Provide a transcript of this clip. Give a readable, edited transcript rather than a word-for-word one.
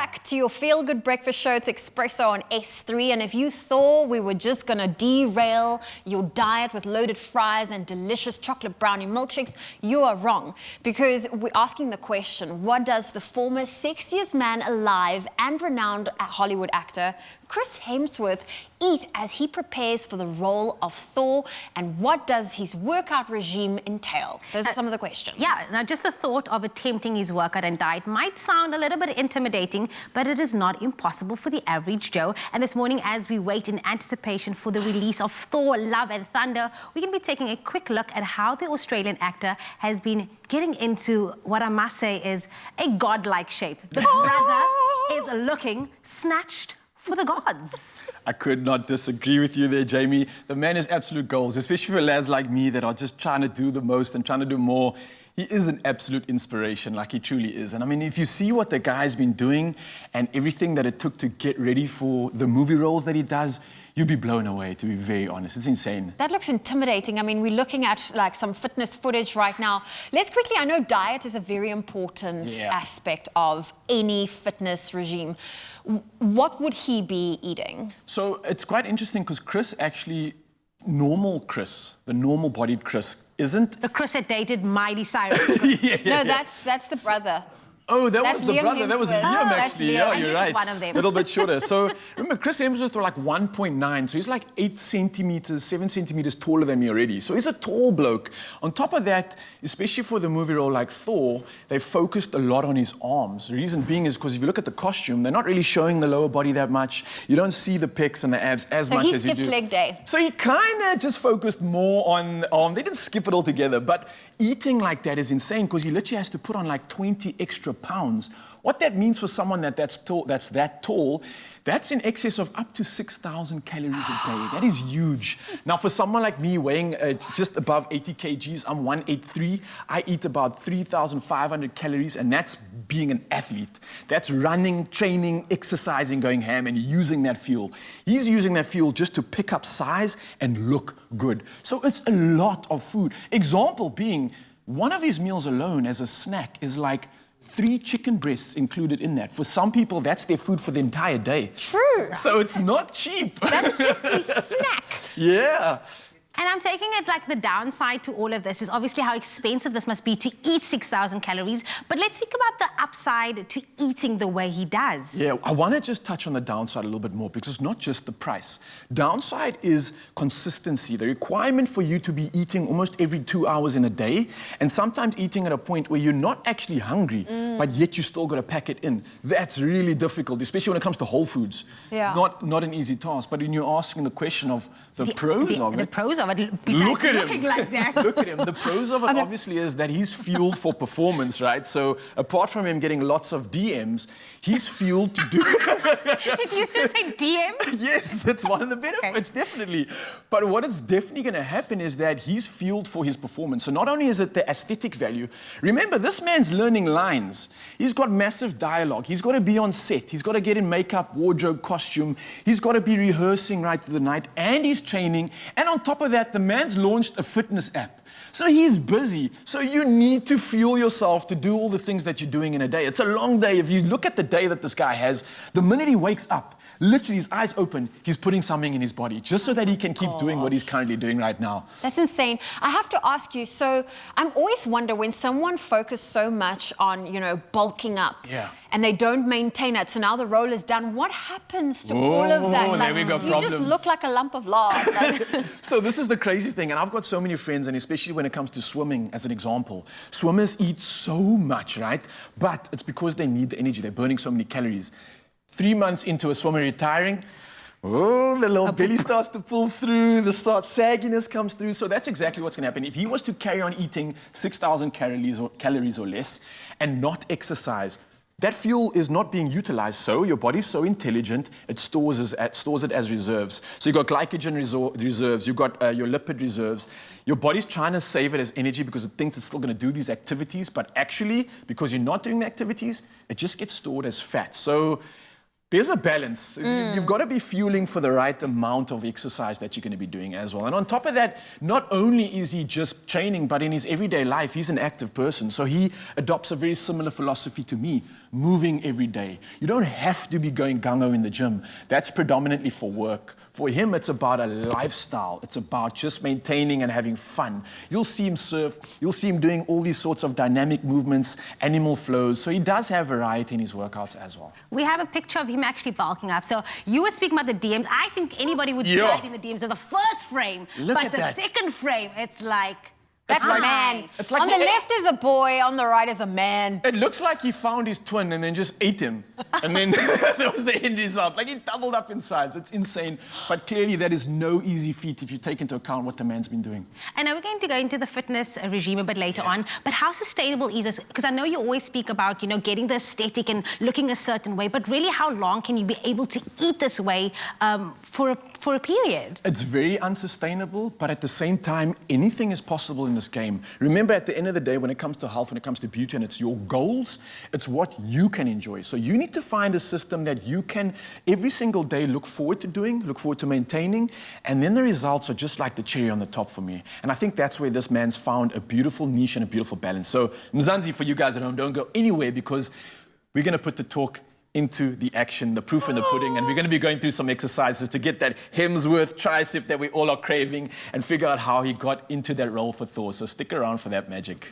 back to your feel-good breakfast show. It's Expresso on S3. And if you thought we were just going to derail your diet with loaded fries and delicious chocolate brownie milkshakes, you are wrong. Because we're asking the question, what does the former sexiest man alive and renowned Hollywood actor Chris Hemsworth eat as he prepares for the role of Thor, and what does his workout regime entail? Those are some of the questions. Yeah, now just the thought of attempting his workout and diet might sound a little bit intimidating, but it is not impossible for the average Joe. And this morning, as we wait in anticipation for the release of Thor, Love and Thunder, we're going to be taking a quick look at how the Australian actor has been getting into what I must say is a godlike shape. The brother is looking snatched for the gods. I could not disagree with you there, Jamie. The man is absolute goals, especially for lads like me that are just trying to do the most and trying to do more. He is an absolute inspiration, like he truly is. And I mean, if you see what the guy's been doing and everything that it took to get ready for the movie roles that he does, you'd be blown away, to be very honest. It's insane. That looks intimidating. I mean, we're looking at like some fitness footage right now. Let's quickly, I know diet is a very important aspect of any fitness regime. What would he be eating? So it's quite interesting because Chris actually, normal Chris, the normal-bodied Chris, isn't... The Chris that dated Miley Cyrus. No, that's the brother. Oh, that That's was the Liam brother. That was Hemsworth. Liam, Oh, actually. Liam. Yeah, I you're knew right. one of them. A little bit shorter. So remember, Chris Hemsworth were like 1.9, so he's like 8 centimeters, 7 centimeters taller than me already. So he's a tall bloke. On top of that, especially for the movie role like Thor, they focused a lot on his arms. The reason being is because if you look at the costume, they're not really showing the lower body that much. You don't see the pecs and the abs as much as you do. So he skipped leg day. So he kind of just focused more on arm. They didn't skip it altogether, but eating like that is insane because he literally has to put on like 20 extra pounds. What that means for someone that's that tall, that's in excess of up to 6,000 calories a day. That is huge. Now, for someone like me weighing just above 80 kgs, I'm 183. I eat about 3,500 calories, and that's being an athlete. That's running, training, exercising, going ham, and using that fuel. He's using that fuel just to pick up size and look good. So it's a lot of food. Example being, one of his meals alone as a snack is like 3 chicken breasts included in that. For some people, that's their food for the entire day. True. So it's not cheap. That's just his snack. Yeah. And I'm taking it like the downside to all of this is obviously how expensive this must be to eat 6,000 calories. But let's speak about the upside to eating the way he does. Yeah, I want to just touch on the downside a little bit more because it's not just the price. Downside is consistency, the requirement for you to be eating almost every 2 hours in a day, and sometimes eating at a point where you're not actually hungry, but yet you still got to pack it in. That's really difficult, especially when it comes to whole foods. Yeah. Not an easy task. But when you're asking the question of the pros of it. The pros of it, Look at looking him. like that. Look at him. The pros of it obviously is that he's fueled for performance, right? So apart from him getting lots of DMs, he's fueled to do... Did you just say DM? Yes, that's one of the benefits, definitely. But what is definitely going to happen is that he's fueled for his performance. So not only is it the aesthetic value, remember, this man's learning lines. He's got massive dialogue. He's got to be on set. He's got to get in makeup, wardrobe, costume. He's got to be rehearsing right through the night, and he's training. And on top of that, the man's launched a fitness app. So he's busy. So you need to fuel yourself to do all the things that you're doing in a day. It's a long day. If you look at the day that this guy has, the minute he wakes up, literally his eyes open, he's putting something in his body just so that he can keep doing what he's currently doing right now. That's insane. I have to ask you, so I'm always wonder when someone focuses so much on, you know, bulking up and they don't maintain it, so now the role is done, what happens to all of that? Like, there we go, you problems. just look like a lump of lard. Like... So this is the crazy thing, and I've got so many friends, and especially when it comes to swimming as an example. Swimmers eat so much, right? But it's because they need the energy. They're burning so many calories. 3 months into a swimmer retiring, the little belly starts to pull through, the sagginess comes through. So that's exactly what's going to happen. If he was to carry on eating 6,000 calories or less and not exercise, that fuel is not being utilized. So your body's so intelligent, it stores it as reserves. So you've got glycogen reserves, you've got your lipid reserves. Your body's trying to save it as energy because it thinks it's still going to do these activities, but actually, because you're not doing the activities, it just gets stored as fat. So There's a balance. You've got to be fueling for the right amount of exercise that you're going to be doing as well. And on top of that, not only is he just training, but in his everyday life, he's an active person. So he adopts a very similar philosophy to me, moving every day. You don't have to be going gung-ho in the gym. That's predominantly for work. For him, it's about a lifestyle. It's about just maintaining and having fun. You'll see him surf. You'll see him doing all these sorts of dynamic movements, animal flows. So he does have variety in his workouts as well. We have a picture of him actually bulking up. So you were speaking about the DMs. I think anybody would slide in the DMs in the first frame. Look but at the that. second frame, it's like... That's a man. It's like on the left is a boy, on the right is a man. It looks like he found his twin and then just ate him. And then that was the end result. Like he doubled up in size. It's insane. But clearly that is no easy feat if you take into account what the man's been doing. And now we're going to go into the fitness regime a bit later on. But how sustainable is this? Because I know you always speak about, you know, getting the aesthetic and looking a certain way. But really, how long can you be able to eat this way for a period? It's very unsustainable, but at the same time, anything is possible in this game. Remember, at the end of the day, when it comes to health, when it comes to beauty, and it's your goals, it's what you can enjoy. So you need to find a system that you can every single day look forward to doing, look forward to maintaining, and then the results are just like the cherry on the top for me. And I think that's where this man's found a beautiful niche and a beautiful balance. So Mzansi, for you guys at home, don't go anywhere because we're going to put the talk into the action, the proof in the pudding, and we're going to be going through some exercises to get that Hemsworth tricep that we all are craving and figure out how he got into that role for Thor. So stick around for that magic.